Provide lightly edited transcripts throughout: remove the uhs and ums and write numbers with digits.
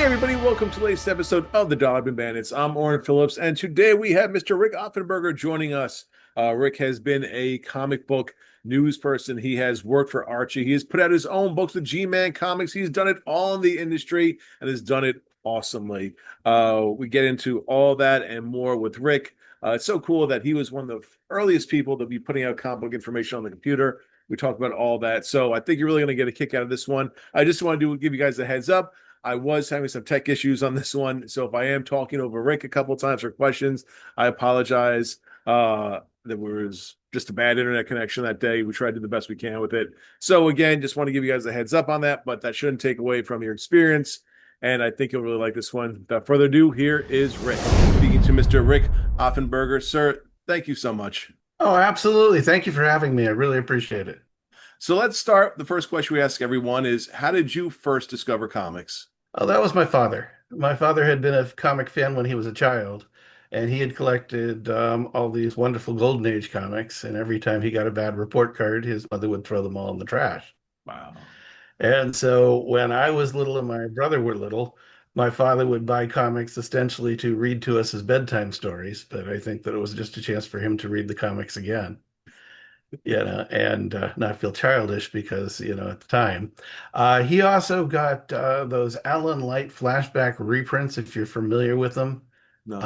Everybody, welcome to the latest episode of the Dollar Bin Bandits. I'm Oren Phillips, and today we have Mr. Rik Offenberger joining us. Rik has been a comic book news person. He has worked for Archie. He has put out his own books, the G-Man comics. He's done it all in the industry and has done it awesomely. We get into all that and more with Rik. It's so cool that he was one of the earliest people to be putting out comic book information on the computer. We talk about all that. So I think you're really going to get a kick out of this one. I just want to give you guys a heads up. I was having some tech issues on this one, so if I am talking over Rik a couple of times for questions, I apologize. There was just a bad internet connection that day. We tried to do the best we can with it. So again, just want to give you guys a heads up on that, but that shouldn't take away from your experience. And I think you'll really like this one. Without further ado, here is Rik. Speaking to Mr. Rik Offenberger. Sir, thank you so much. Oh, absolutely. Thank you for having me. I really appreciate it. So let's start. The first question we ask everyone is, how did you first discover comics? Oh, that was my father. My father had been a comic fan when he was a child, and he had collected all these wonderful Golden Age comics. And every time he got a bad report card, his mother would throw them all in the trash. Wow. And so when I was little and my brother were little, my father would buy comics ostensibly to read to us as bedtime stories. But I think that it was just a chance for him to read the comics again. And not feel childish because, at the time. He also got those Alan Light flashback reprints, if you're familiar with them. No.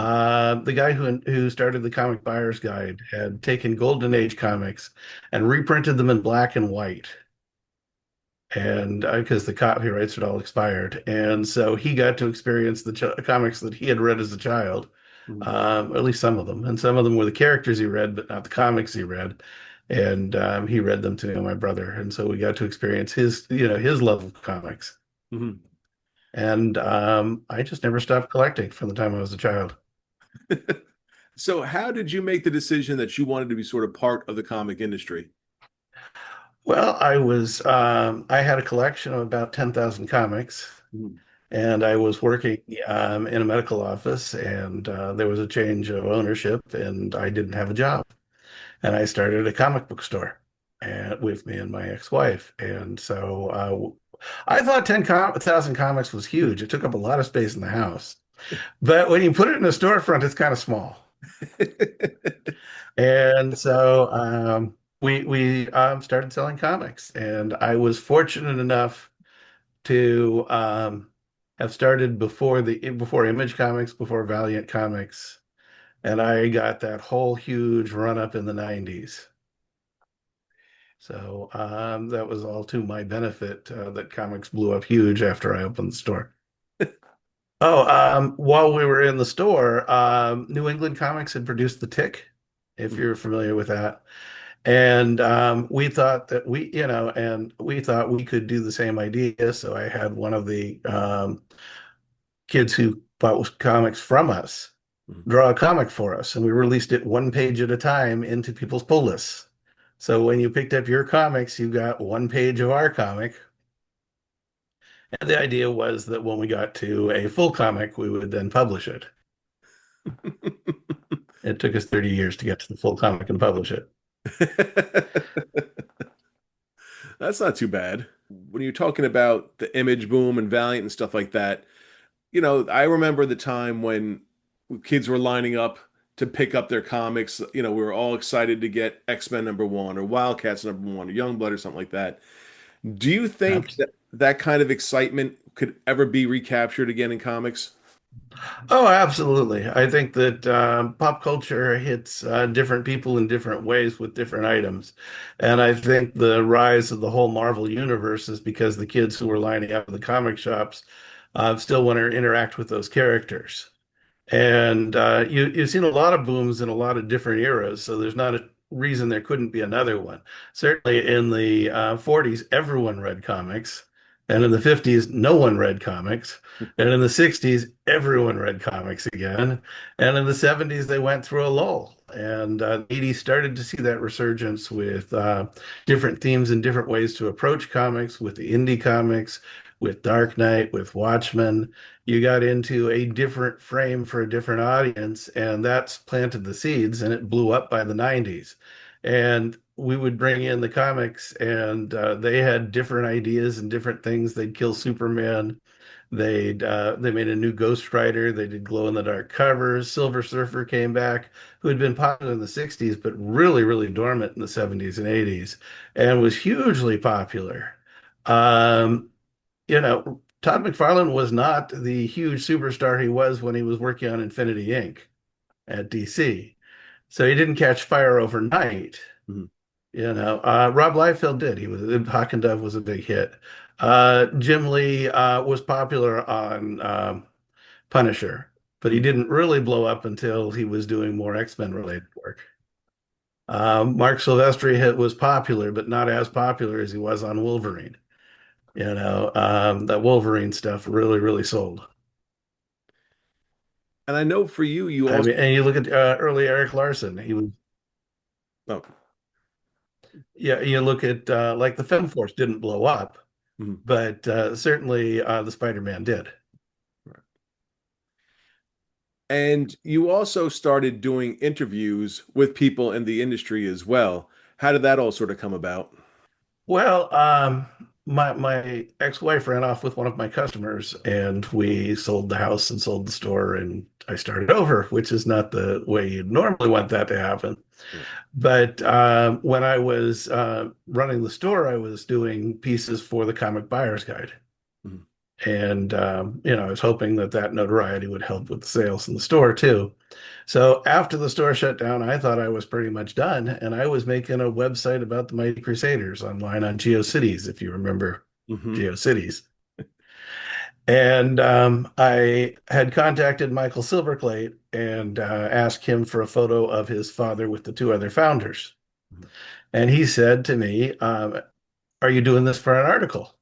The guy who started the Comic Buyer's Guide had taken Golden Age comics and reprinted them in black and white. And because the copyrights had all expired. And so he got to experience the comics that he had read as a child, at least some of them. And some of them were the characters he read, but not the comics he read. And he read them to me and my brother, and so we got to experience his love of comics. Mm-hmm. And I just never stopped collecting from the time I was a child. So, how did you make the decision that you wanted to be sort of part of the comic industry? Well, I had a collection of about 10,000 comics, Mm-hmm. and I was working in a medical office, and there was a change of ownership, and I didn't have a job. And I started a comic book store with me and my ex-wife. And so I thought 10,000 comics was huge. It took up a lot of space in the house. But when you put it in a storefront, it's kind of small. And so we started selling comics. And I was fortunate enough to have started before Image Comics, before Valiant Comics. And I got that whole huge run up in the 90s. So that was all to my benefit that comics blew up huge after I opened the store. Oh, while we were in the store, New England Comics had produced The Tick, if you're familiar with that. And we thought that we thought we could do the same idea. So I had one of the kids who bought comics from us draw a comic for us, and we released it one page at a time into people's pull lists. So when you picked up your comics, you got one page of our comic. And the idea was that when we got to a full comic, we would then publish it. It took us 30 years to get to the full comic and publish it. That's not too bad. When you're talking about the Image boom and Valiant and stuff like that, I remember the time when kids were lining up to pick up their comics. We were all excited to get X-Men #1 or Wildcats #1 or Youngblood or something like that. Do you think that that kind of excitement could ever be recaptured again in comics? Oh, absolutely. I think that pop culture hits different people in different ways with different items. And I think the rise of the whole Marvel universe is because the kids who were lining up at the comic shops still want to interact with those characters. And you've seen a lot of booms in a lot of different eras, so there's not a reason there couldn't be another one. Certainly in the 40s, everyone read comics. And in the 50s, no one read comics. And in the 60s, everyone read comics again. And in the 70s, they went through a lull. And the 80s started to see that resurgence with different themes and different ways to approach comics, with the indie comics, with Dark Knight, with Watchmen. You got into a different frame for a different audience, and that's planted the seeds, and it blew up by the 90s. And we would bring in the comics, and they had different ideas and different things. They'd kill Superman. They made a new Ghost Rider. They did glow in the dark covers. Silver Surfer came back, who had been popular in the 60s, but really, really dormant in the 70s and 80s, and was hugely popular. Um, Todd McFarlane was not the huge superstar he was when he was working on Infinity Inc. at DC. So he didn't catch fire overnight. Mhm. Rob Liefeld did. He was Hawk and Dove was a big hit. Jim Lee was popular on Punisher, but he Mhm. didn't really blow up until he was doing more X-Men related work. Mark Silvestri was popular, but not as popular as he was on Wolverine. That Wolverine stuff really, really sold. And I know for you, you I also. mean, and you look at early Eric Larson. He was, Oh, yeah. You look at like the Fem Force didn't blow up, mhm. but certainly the Spider-Man did. Right. And you also started doing interviews with people in the industry as well. How did that all sort of come about? Well, my ex-wife ran off with one of my customers, and we sold the house and sold the store, and I started over, which is not the way you'd normally want that to happen. Right. But when I was running the store, I was doing pieces for the Comic Buyer's Guide. Mhm. And, I was hoping that that notoriety would help with the sales in the store too. So after the store shut down, I thought I was pretty much done. And I was making a website about the Mighty Crusaders online on GeoCities, if you remember Mhm. GeoCities. And I had contacted Michael Silverclate and asked him for a photo of his father with the two other founders. Mhm. And he said to me, are you doing this for an article?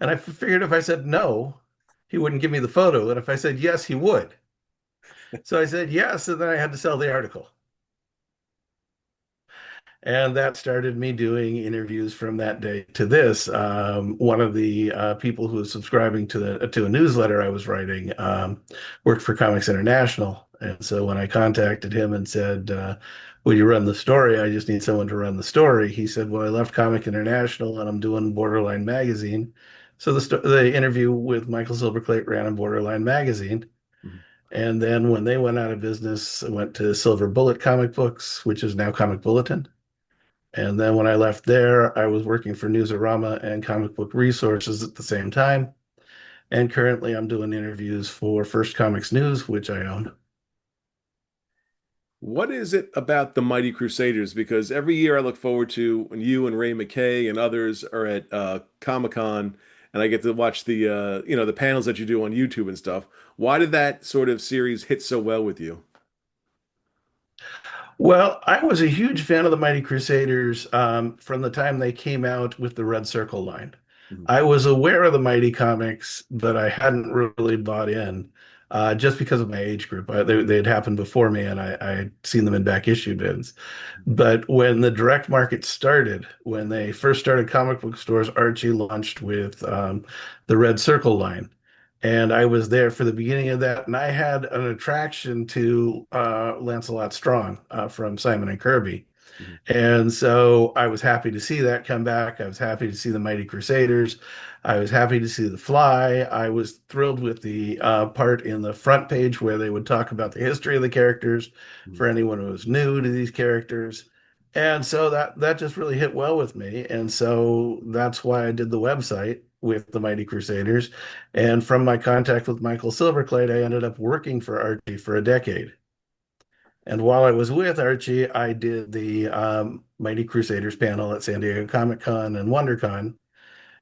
And I figured if I said no, he wouldn't give me the photo. And if I said yes, he would. So I said yes, and then I had to sell the article. And that started me doing interviews from that day to this. One of the people who was subscribing to a newsletter I was writing worked for Comics International, and so when I contacted him and said, "Will you run the story? I just need someone to run the story." He said, "Well, I left Comic International and I'm doing Borderline Magazine." So the interview with Michael Silverclate ran on Borderline Magazine. Mhm. And then when they went out of business, I went to Silver Bullet Comic Books, which is now Comic Bulletin. And then when I left there, I was working for Newsarama and Comic Book Resources at the same time. And currently I'm doing interviews for First Comics News, which I own. What is it about the Mighty Crusaders? Because every year I look forward to when you and Ray McKay and others are at Comic-Con, and I get to watch the panels that you do on YouTube and stuff. Why did that sort of series hit so well with you? Well, I was a huge fan of the Mighty Crusaders from the time they came out with the Red Circle line. Mhm. I was aware of the Mighty comics, but I hadn't really bought in just because of my age group. They'd happened before me, and I'd seen them in back issue bins. But when the direct market started, when they first started comic book stores, Archie launched with the Red Circle line. And I was there for the beginning of that, and I had an attraction to Lancelot Strong from Simon and Kirby. Mhm. And so I was happy to see that come back. I was happy to see the Mighty Crusaders. I was happy to see The Fly. I was thrilled with the part in the front page where they would talk about the history of the characters Mhm. for anyone who was new to these characters. And so that just really hit well with me. And so that's why I did the website with the Mighty Crusaders. And from my contact with Michael Silverclate, I ended up working for Archie for a decade. And while I was with Archie, I did the Mighty Crusaders panel at San Diego Comic Con and WonderCon.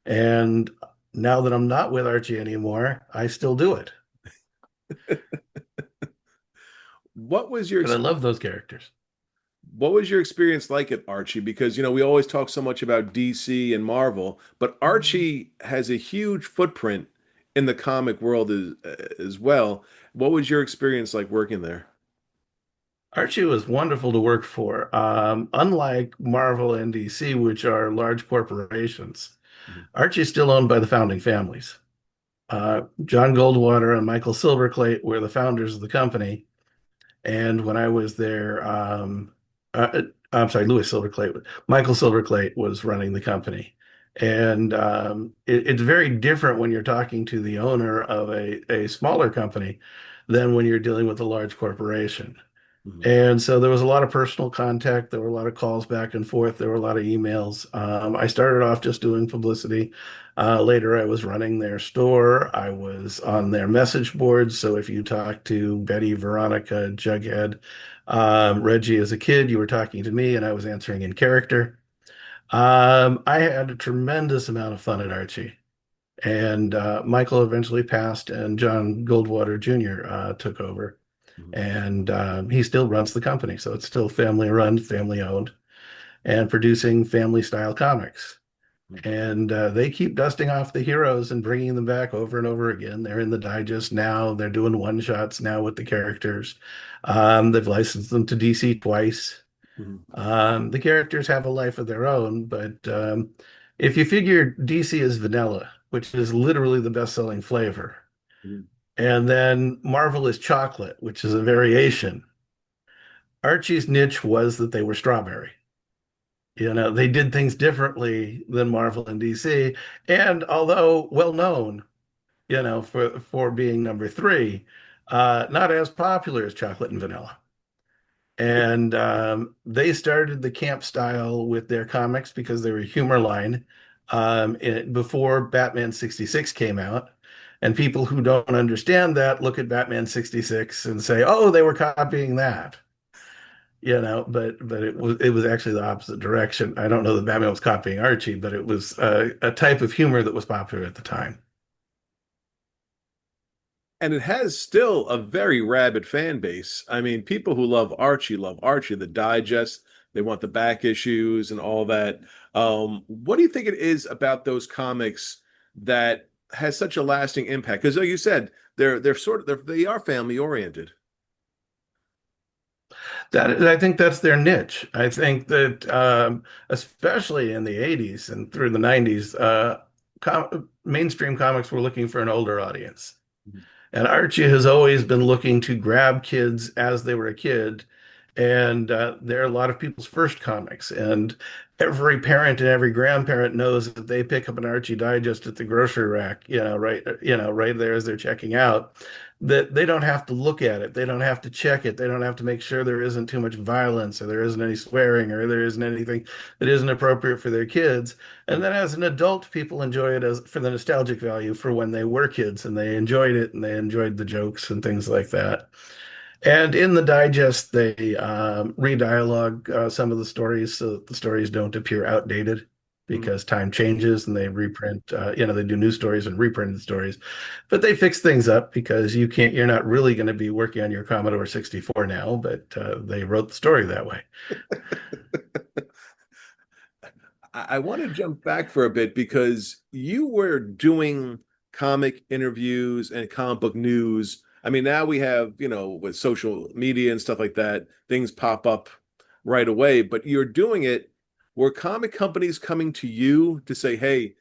And now that I'm not with Archie anymore, I still do it. What was your But I love those characters. what was your experience like at Archie? Because we always talk so much about DC and Marvel, but Archie has a huge footprint in the comic world as well. What was your experience like working there? Archie was wonderful to work for. Unlike Marvel and DC, which are large corporations, Mhm. Archie's still owned by the founding families. John Goldwater and Michael Silverclate were the founders of the company. And when I was there, I'm sorry, Louis Silverclate, Michael Silverclate was running the company. And it's very different when you're talking to the owner of a smaller company than when you're dealing with a large corporation. Mhm. And so there was a lot of personal contact. There were a lot of calls back and forth. There were a lot of emails. I started off just doing publicity. Later, I was running their store. I was on their message boards. So if you talk to Betty, Veronica, Jughead, Reggie as a kid, you were talking to me and I was answering in character. I had a tremendous amount of fun at Archie. And Michael eventually passed, and John Goldwater Jr. Took over. Mhm. And he still runs the company. So it's still family run, family owned, and producing family style comics. Mhm. And they keep dusting off the heroes and bringing them back over and over again. They're in the digest now. They're doing one shots now with the characters. They've licensed them to DC twice. Mhm. The characters have a life of their own, but if you figure DC is vanilla, which is literally the best-selling flavor, Mhm. and then Marvel is chocolate, which is a variation, Archie's niche was that they were strawberry. They did things differently than Marvel and DC, and although well known, for being number three, not as popular as chocolate and vanilla. And they started the camp style with their comics because they were a humor line before Batman 66 came out. And people who don't understand that look at Batman 66 and say, "Oh, they were copying that." But it was actually the opposite direction. I don't know that Batman was copying Archie, but it was a type of humor that was popular at the time. And it has still a very rabid fan base. I mean, people who love Archie, the digest, they want the back issues and all that. What do you think it is about those comics that has such a lasting impact? Because like you said, they are family oriented. I think that's their niche. I think that especially in the 80s and through the 90s, mainstream comics were looking for an older audience. And Archie has always been looking to grab kids as they were a kid. And they're a lot of people's first comics. And every parent and every grandparent knows that they pick up an Archie Digest at the grocery rack, right there as they're checking out, that they don't have to look at it. They don't have to check it. They don't have to make sure there isn't too much violence or there isn't any swearing or there isn't anything that isn't appropriate for their kids. And then as an adult, people enjoy it as for the nostalgic value for when they were kids and they enjoyed it and they enjoyed the jokes and things like that. And in the digest, they re-dialogue some of the stories so that the stories don't appear outdated Mhm. because time changes and they reprint, they do new stories and reprinted stories. But they fix things up because you're not really going to be working on your Commodore 64 now, but they wrote the story that way. I want to jump back for a bit because you were doing comic interviews and comic book news. I mean, now we have, with social media and stuff like that, things pop up right away, but you're doing it. Were comic companies coming to you to say, hey,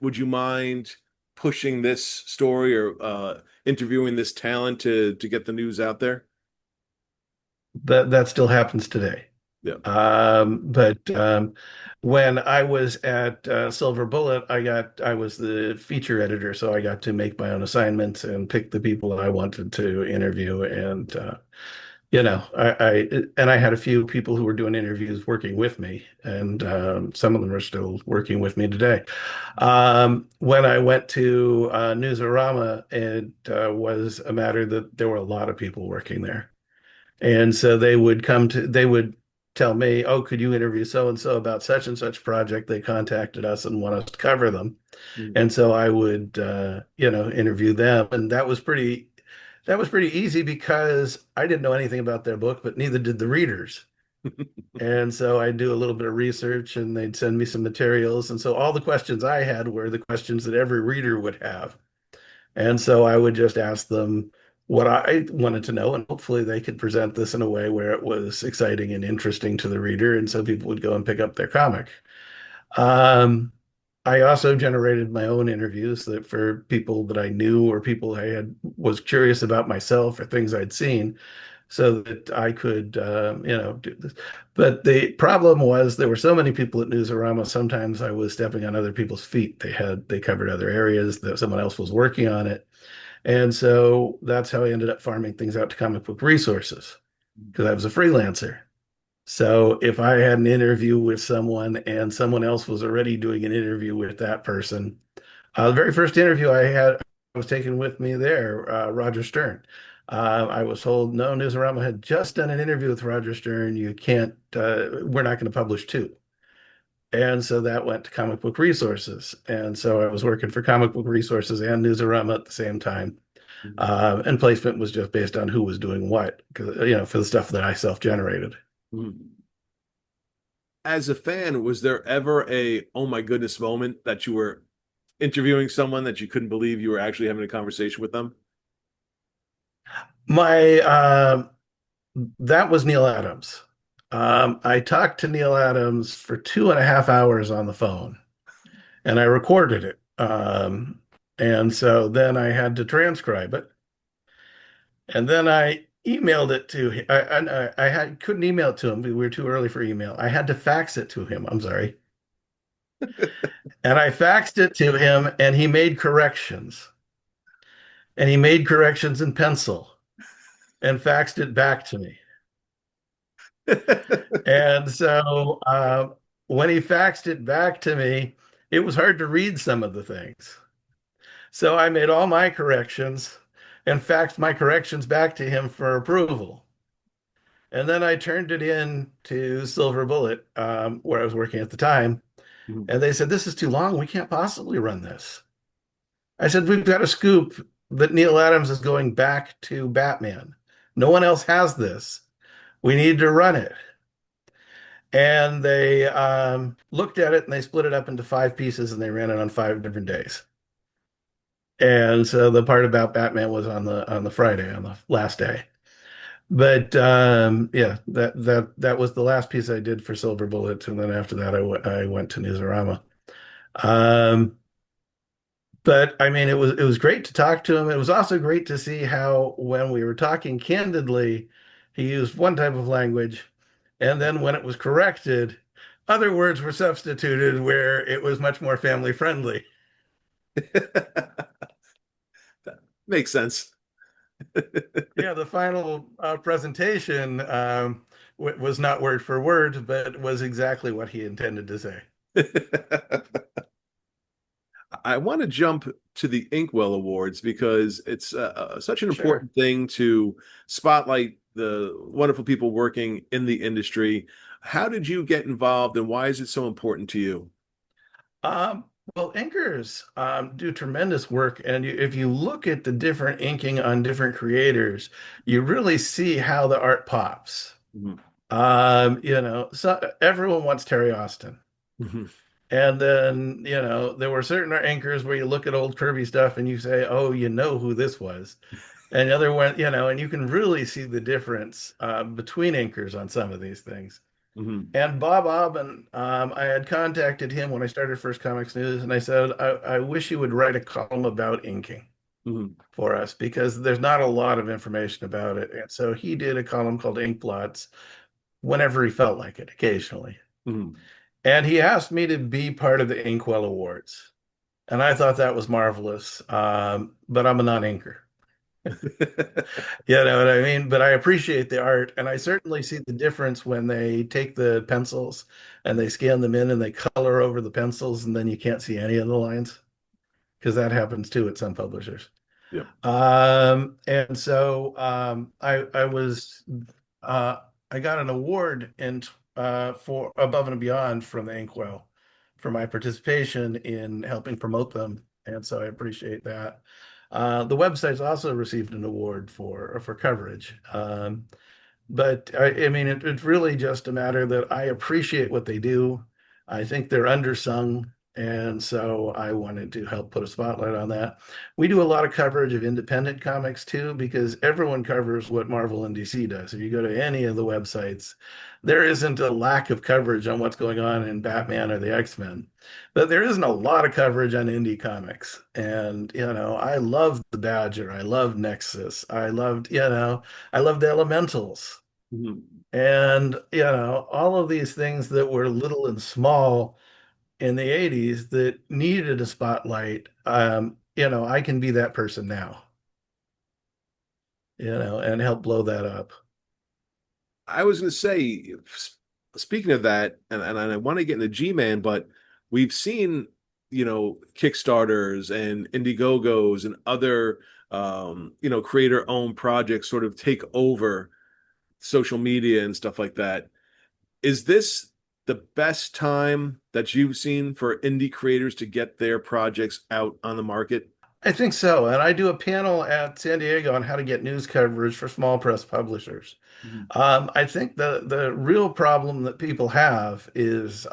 would you mind pushing this story or interviewing this talent to get the news out there? That still happens today. Yeah. But when I was at Silver Bullet, I was the feature editor, so I got to make my own assignments and pick the people I wanted to interview. And I had a few people who were doing interviews working with me, and some of them are still working with me today. When I went to Newsarama, it was a matter that there were a lot of people working there. And so they would tell me, "Oh, could you interview so and so about such and such project? They contacted us and want us to cover them." Mm. And so I would, interview them. And that was pretty easy because I didn't know anything about their book, but neither did the readers. And so I do a little bit of research and they'd send me some materials. And so all the questions I had were the questions that every reader would have. And so I would just ask them what I wanted to know, and hopefully they could present this in a way where it was exciting and interesting to the reader, and so people would go and pick up their comic. Um, I also generated my own interviews that for people that I knew or people I had was curious about myself or things I'd seen. so that I could, do this. But the problem was there were so many people at Newsarama. Sometimes I was stepping on other people's feet. They covered other areas that someone else was working on it, and so that's how I ended up farming things out to Comic Book Resources because I was a freelancer. So if I had an interview with someone and someone else was already doing an interview with that person, the very first interview I had I was taken with me there, Roger Stern. I was told, no, Newsarama had just done an interview with Roger Stern. You can't, we're not going to publish two. And so that went to Comic Book Resources. And so I was working for Comic Book Resources and Newsarama at the same time. And placement was just based on who was doing what, for the stuff that I self-generated. As a fan, was there ever a oh my goodness moment that you were interviewing someone that you couldn't believe you were actually having a conversation with them? My That was Neil Adams. I talked to Neil Adams for 2.5 hours on the phone, and I recorded it. And so then I had to transcribe it, and then I emailed it to him. Couldn't email it to him. We were too early for email. I had to fax it to him. I'm sorry. And I faxed it to him, and he made corrections. And he made corrections in pencil and faxed it back to me. And so when he faxed it back to me, it was hard to read some of the things. So I made all my corrections and faxed my corrections back to him for approval. And then I turned it in to Silver Bullet, where I was working at the time. And they said, this is too long. We can't possibly run this. I said, we've got a scoop that Neil Adams is going back to Batman. No one else has this. We need to run it. And they looked at it and they split it up into 5 pieces and they ran it on 5 different days. And so the part about Batman was on the Friday, on the last day. But yeah, that was the last piece I did for Silver Bullet, and then after that, I went to Newsarama. Um, but I mean, it was great to talk to him. It was also great to see how when we were talking candidly, he used one type of language, and then when it was corrected, other words were substituted where it was much more family friendly. Makes sense. Yeah, the final presentation was not word for word, but was exactly what he intended to say. I want to jump to the Inkwell Awards because it's such an Sure. important thing to spotlight the wonderful people working in the industry. How did you get involved and why is it so important to you? Um, well, inkers do tremendous work, and if you look at the different inking on different creators, you really see how the art pops. Mhm. So everyone wants Terry Austin. Mhm. And then, there were certain anchors where you look at old Kirby stuff and you say, oh, you know who this was. And the other one, and you can really see the difference between anchors on some of these things. Mhm. And Bob Aubin, I had contacted him when I started First Comics News, and I said, I wish you would write a column about inking Mhm. for us because there's not a lot of information about it. And so he did a column called Ink Blots whenever he felt like it, occasionally. Mhm. And he asked me to be part of the Inkwell Awards. And I thought that was marvelous. But I'm a non-inker. You know what I mean? But I appreciate the art. And I certainly see the difference when they take the pencils and they scan them in and they color over the pencils and then you can't see any of the lines. Because that happens too at some publishers. Yep. And so uh, I got an award for Above and Beyond from the Inkwell for my participation in helping promote them, and so I appreciate that. The website's also received an award for coverage, but I mean it's really just a matter that I appreciate what they do. I think they're undersung, And so I wanted to help put a spotlight on that. We do a lot of coverage of independent comics too, because everyone covers what Marvel and DC does. If you go to any of the websites, there isn't a lack of coverage on what's going on in Batman or the X-Men, but there isn't a lot of coverage on indie comics. And, I loved The Badger. I loved Nexus. I loved Elementals. Mhm. And, all of these things that were little and small in the 80s that needed a spotlight, I can be that person now, and help blow that up. I was going to say, speaking of that, and I want to get into G-Man, but we've seen, Kickstarters and Indiegogos and other, creator-owned projects sort of take over social media and stuff like that. Is this the best time that you've seen for indie creators to get their projects out on the market? I think so. And I do a panel at San Diego on how to get news coverage for small press publishers. Mhm. I think the real problem that people have is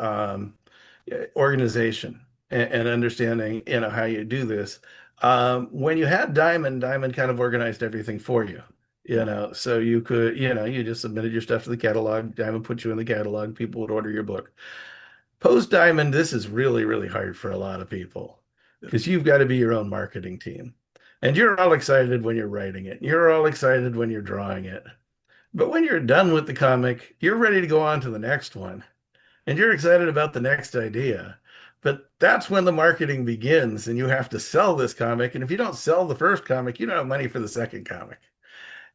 organization and understanding, how you do this. When you had Diamond, Diamond kind of organized everything for you. So you could, you just submitted your stuff to the catalog. Diamond put you in the catalog. People would order your book. Post Diamond, this is really, really hard for a lot of people Yeah. because you've got to be your own marketing team. And you're all excited when you're writing it. You're all excited when you're drawing it. But when you're done with the comic, you're ready to go on to the next one. And you're excited about the next idea. But that's when the marketing begins, and you have to sell this comic. And if you don't sell the first comic, you don't have money for the second comic.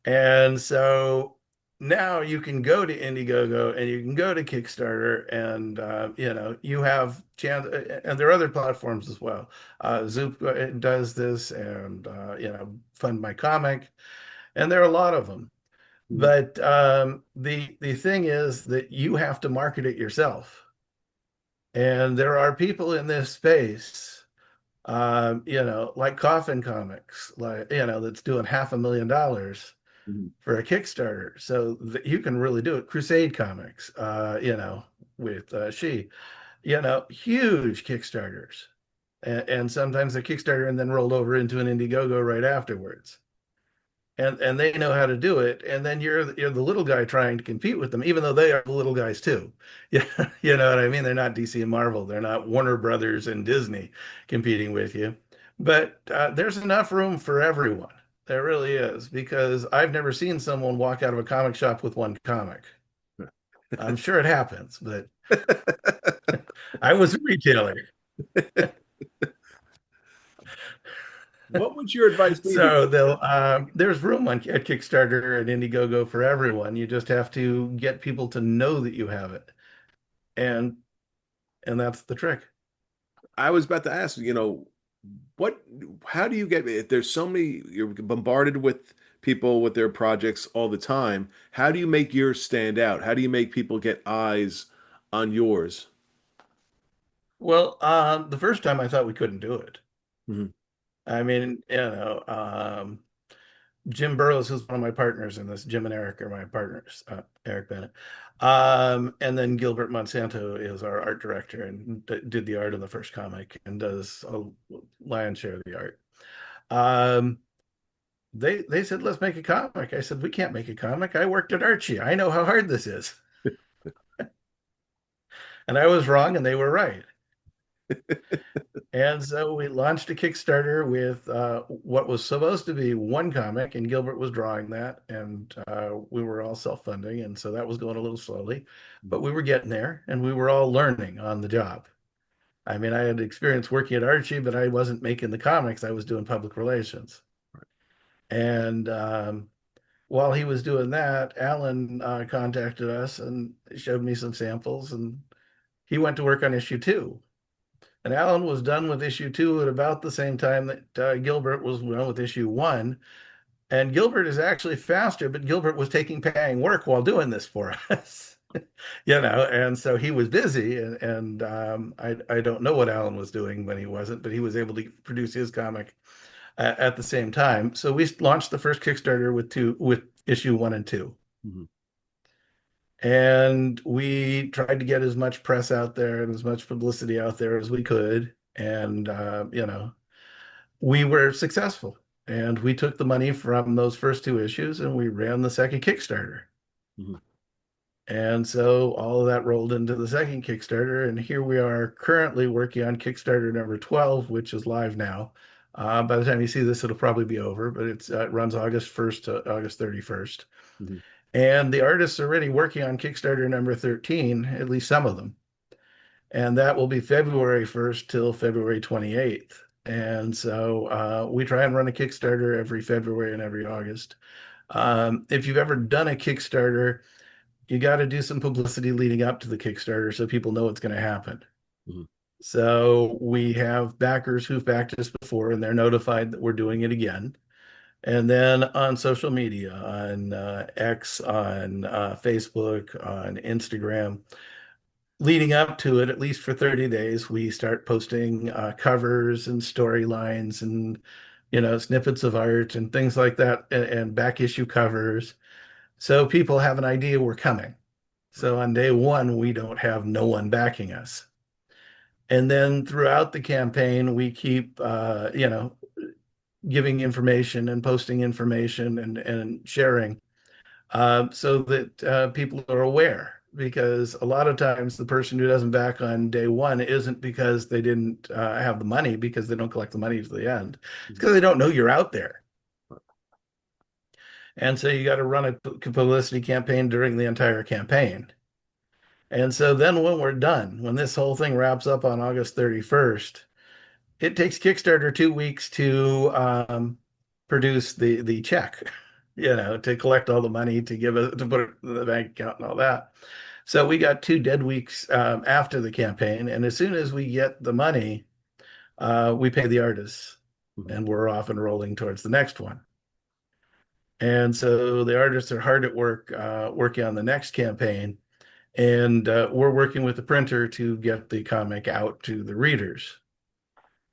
And so now you can go to Indiegogo and you can go to Kickstarter, and you have chance. And there are other platforms as well. Zoop does this, and Fund My Comic, and there are a lot of them. Mhm. But the thing is that you have to market it yourself. And there are people in this space, like Coffin Comics, like, that's doing $500,000 Mhm. for a Kickstarter. So that you can really do it. Crusade Comics, with huge Kickstarters. And sometimes a Kickstarter and then rolled over into an Indiegogo right afterwards. And they know how to do it, and then you're the little guy trying to compete with them, even though they are the little guys too. Yeah, you know what I mean? They're not DC and Marvel, they're not Warner Brothers and Disney competing with you, but there's enough room for everyone. There really is, because I've never seen someone walk out of a comic shop with one comic. I'm sure it happens, but I was a retailer. What would your advice be to? So there's room at Kickstarter and Indiegogo for everyone. You just have to get people to know that you have it, and and that's the trick. I was about to ask, what, how do you get, if there's so many, you're bombarded with people with their projects all the time, how do you make yours stand out? How do you make people get eyes on yours? Well, the first time I thought we couldn't do it. Mhm. I mean, Jim Burrows, who's one of my partners in this, Jim and Eric are my partners, Eric Bennett. And then Gilbert Monsanto is our art director and did the art of the first comic and does a lion's share of the art. Um, they said, let's make a comic. I said, we can't make a comic. I worked at Archie. I know how hard this is. And I was wrong, and they were right. And so we launched a Kickstarter with what was supposed to be one comic, and Gilbert was drawing that, and we were all self-funding, and so that was going a little slowly, but we were getting there, and we were all learning on the job. I mean, I had experience working at Archie, but I wasn't making the comics. I was doing public relations. And while he was doing that, Alan contacted us and showed me some samples, and he went to work on issue 2. And Alan was done with issue 2 at about the same time that Gilbert was done with issue 1. And Gilbert is actually faster, but Gilbert was taking paying work while doing this for us. And so he was busy, and I don't know what Alan was doing when he wasn't, but he was able to produce his comic at the same time. So we launched the first Kickstarter with issue 1 and 2. Mhm. And we tried to get as much press out there and as much publicity out there as we could. And, we were successful. And we took the money from those first two issues and we ran the second Kickstarter. Mhm. And so all of that rolled into the second Kickstarter. And here we are currently working on Kickstarter number 12, which is live now. By the time you see this, it'll probably be over, but it runs August 1st to August 31st. Mhm. And the artists are already working on Kickstarter number 13, at least some of them. And that will be February 1st till February 28th. And so we try and run a Kickstarter every February and every August. If you've ever done a Kickstarter, you got to do some publicity leading up to the Kickstarter so people know what's going to happen. Mhm. So we have backers who've backed us before and they're notified that we're doing it again. And then on social media, on X, on Facebook, on Instagram, leading up to it, at least for 30 days, we start posting covers and storylines and, snippets of art and things like that, and back issue covers. So people have an idea we're coming. So on day one, we don't have no one backing us. And then throughout the campaign, we keep, giving information and posting information and sharing so that people are aware. Because a lot of times the person who doesn't back on day one isn't because they didn't have the money, because they don't collect the money to the end. It's because they don't know you're out there. And so you got to run a publicity campaign during the entire campaign. And so then when we're done, when this whole thing wraps up on August 31st, it takes Kickstarter 2 weeks to produce the check, to collect all the money, to give it, to put it in the bank account and all that. So we got 2 dead weeks after the campaign, and as soon as we get the money, we pay the artists, Mhm. and we're off and rolling towards the next one. And so the artists are hard at work working on the next campaign, and we're working with the printer to get the comic out to the readers.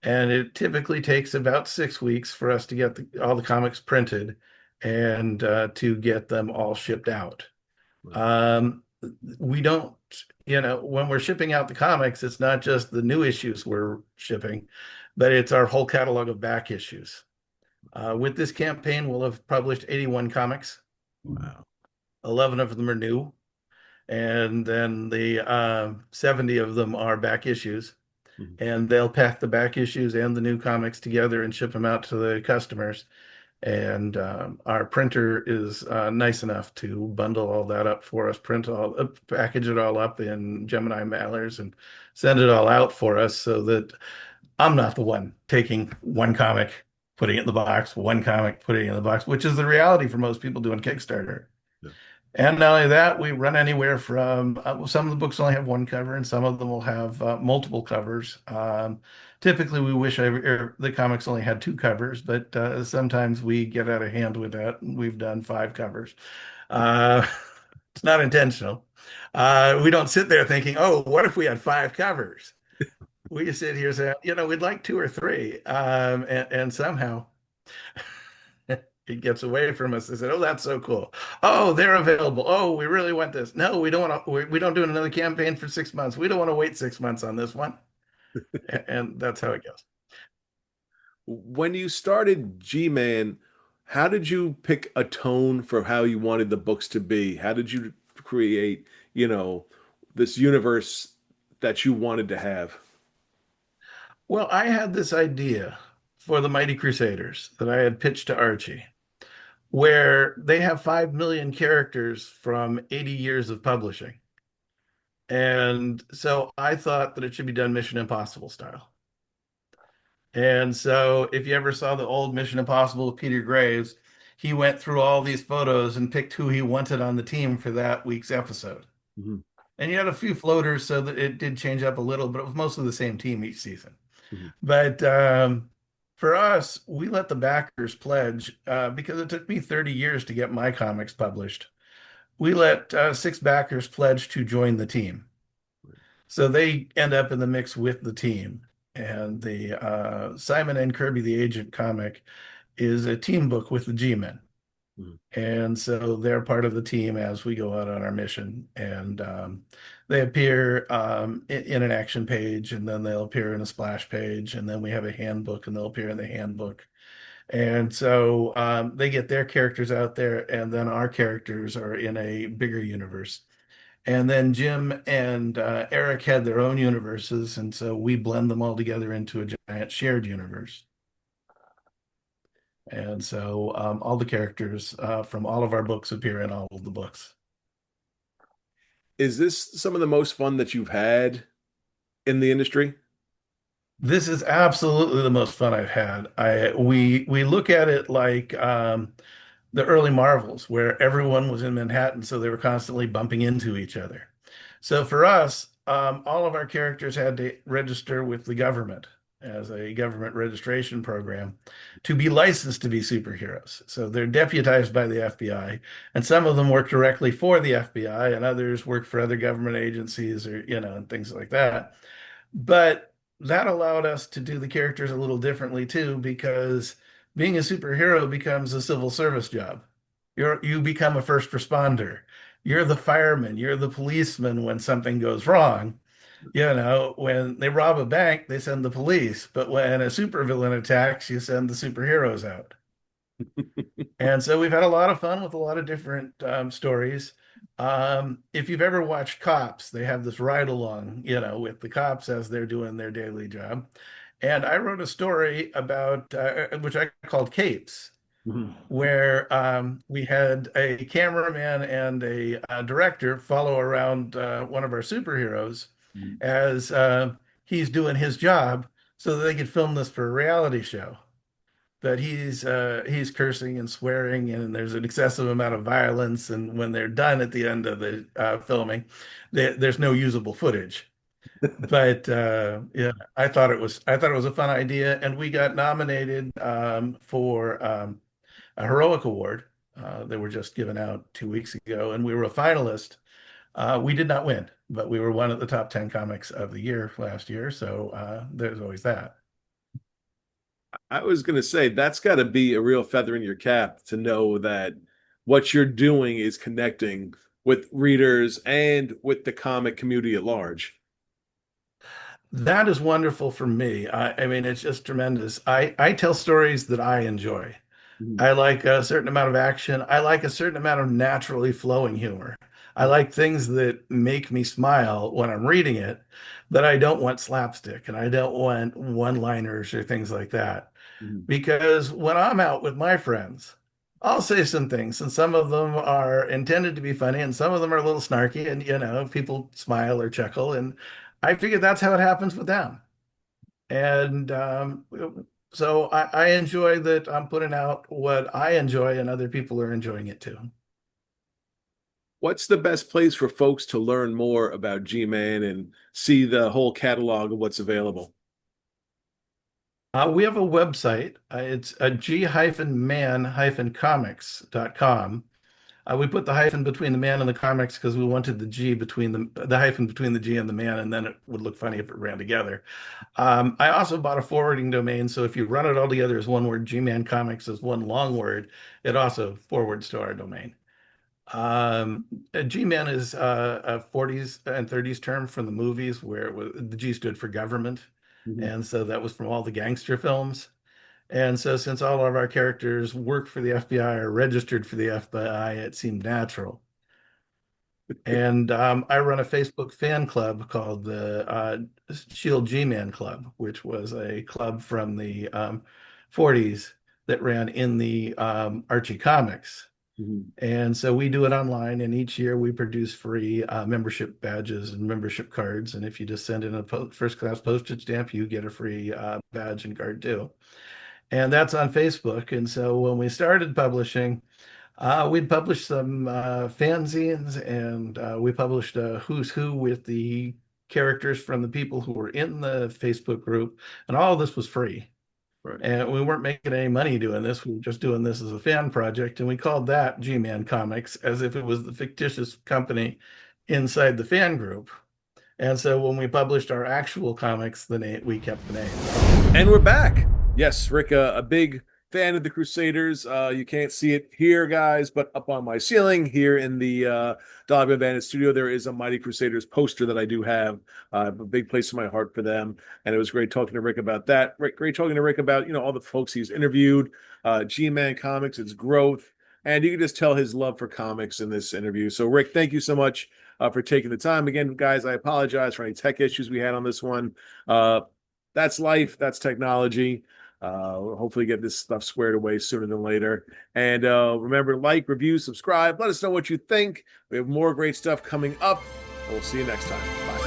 And it typically takes about 6 weeks for us to get all the comics printed and to get them all shipped out. Right. Um, we don't, when we're shipping out the comics, it's not just the new issues we're shipping, but it's our whole catalog of back issues. With this campaign, we'll have published 81 comics. Wow. 11 of them are new, and then the 70 of them are back issues. Mhm. And they'll pack the back issues and the new comics together and ship them out to the customers. And our printer is nice enough to bundle all that up for us, package it all up in Gemini mailers and send it all out for us so that I'm not the one taking one comic, putting it in the box, one comic, putting it in the box, which is the reality for most people doing Kickstarter. Yeah. And not only that, we run anywhere from some of the books only have one cover, and some of them will have multiple covers. Typically, we wish the comics only had two covers, but sometimes we get out of hand with that, and we've done five covers. Uh, it's not intentional. We don't sit there thinking, "Oh, what if we had five covers?" We just sit here saying, we'd like two or three, and somehow it gets away from us. They said, "Oh, that's so cool. Oh, they're available. Oh, we really want this. No, we don't want to. We don't do another campaign for 6 months. We don't want to wait 6 months on this one." And that's how it goes. When you started G-Man, how did you pick a tone for how you wanted the books to be? How did you create, this universe that you wanted to have? Well, I had this idea for the Mighty Crusaders that I had pitched to Archie, where they have 5 million characters from 80 years of publishing. And so I thought that it should be done Mission Impossible style. And so if you ever saw the old Mission Impossible with Peter Graves, he went through all these photos and picked who he wanted on the team for that week's episode. Mhm. And he had a few floaters so that it did change up a little, but it was mostly the same team each season. Mhm. But for us, we let the backers pledge because it took me 30 years to get my comics published. We let six backers pledge to join the team. So they end up in the mix with the team. And the Simon and Kirby the Agent comic is a team book with the G-Men. Mhm. And so they're part of the team as we go out on our mission. And they appear in an action page, and then they'll appear in a splash page, and then we have a handbook, and they'll appear in the handbook. And so they get their characters out there, and then our characters are in a bigger universe. And then Jim and Eric had their own universes, and so we blend them all together into a giant shared universe. And so all the characters from all of our books appear in all of the books. Is this some of the most fun that you've had in the industry? This is absolutely the most fun I've had. We look at it like the early Marvels, where everyone was in Manhattan, so they were constantly bumping into each other. So for us, all of our characters had to register with the government as a government registration program to be licensed to be superheroes. So they're deputized by the FBI, and some of them work directly for the FBI, and others work for other government agencies or, and things like that. But that allowed us to do the characters a little differently too, because being a superhero becomes a civil service job. You become a first responder. You're the fireman, you're the policeman when something goes wrong. When they rob a bank, they send the police, but when a supervillain attacks, you send the superheroes out. And so we've had a lot of fun with a lot of different stories. If you've ever watched Cops, they have this ride along, with the cops as they're doing their daily job. And I wrote a story about which I called Capes, Mhm. where we had a cameraman and a director follow around one of our superheroes Mhm. as he's doing his job so that they could film this for a reality show. But he's cursing and swearing, and there's an excessive amount of violence. And when they're done at the end of the filming, there's no usable footage. But yeah, I thought it was a fun idea, and we got nominated for a heroic award. They were just given out 2 weeks ago, and we were a finalist. We did not win, but we were one of the top 10 comics of the year last year. So there's always that. I was going to say that's got to be a real feather in your cap to know that what you're doing is connecting with readers and with the comic community at large. That is wonderful for me. I mean, it's just tremendous. I tell stories that I enjoy. Mhm. I like a certain amount of action. I like a certain amount of naturally flowing humor. I like things that make me smile when I'm reading it, but I don't want slapstick and I don't want one-liners or things like that. Mhm. Because when I'm out with my friends, I'll say some things, and some of them are intended to be funny, and some of them are a little snarky, and people smile or chuckle, and I figure that's how it happens with them. And so I enjoy that I'm putting out what I enjoy, and other people are enjoying it too. What's the best place for folks to learn more about G-Man and see the whole catalog of what's available? We have a website. It's a g-man-comics.com. We put the hyphen between the man and the comics because we wanted the G between the hyphen between the G and the man, and then it would look funny if it ran together. I also bought a forwarding domain, so if you run it all together as one word, G-Man Comics as one long word, it also forwards to our domain. G-Man is a 40s and 30s term from the movies where the G stood for government, Mhm. and so that was from all the gangster films. And so, since all of our characters work for the FBI or registered for the FBI, it seemed natural. And I run a Facebook fan club called the Shield G-Man Club, which was a club from the 40s that ran in the Archie comics. Mhm. And so we do it online, and each year we produce free membership badges and membership cards. And if you just send in a first class postage stamp, you get a free badge and card too. And that's on Facebook. And so when we started publishing, we'd published some fanzines, and we published a who's who with the characters from the people who were in the Facebook group. And all of this was free. Right. And we weren't making any money doing this. We were just doing this as a fan project. And we called that G-Man Comics as if it was the fictitious company inside the fan group. And so when we published our actual comics, we kept the name. And we're back. Yes, Rick, a big fan of the Crusaders. You can't see it here, guys, but up on my ceiling here in the Dollar Bandit studio, there is a Mighty Crusaders poster that I do have. I have a big place in my heart for them, and it was great talking to Rik about that. Great talking to Rik about all the folks he's interviewed, G-Man Comics, its growth, and you can just tell his love for comics in this interview. So, Rik, thank you so much for taking the time. Again, guys, I apologize for any tech issues we had on this one. That's life. That's technology. We'll hopefully get this stuff squared away sooner than later. And remember, like, review, subscribe. Let us know what you think. We have more great stuff coming up. We'll see you next time. Bye.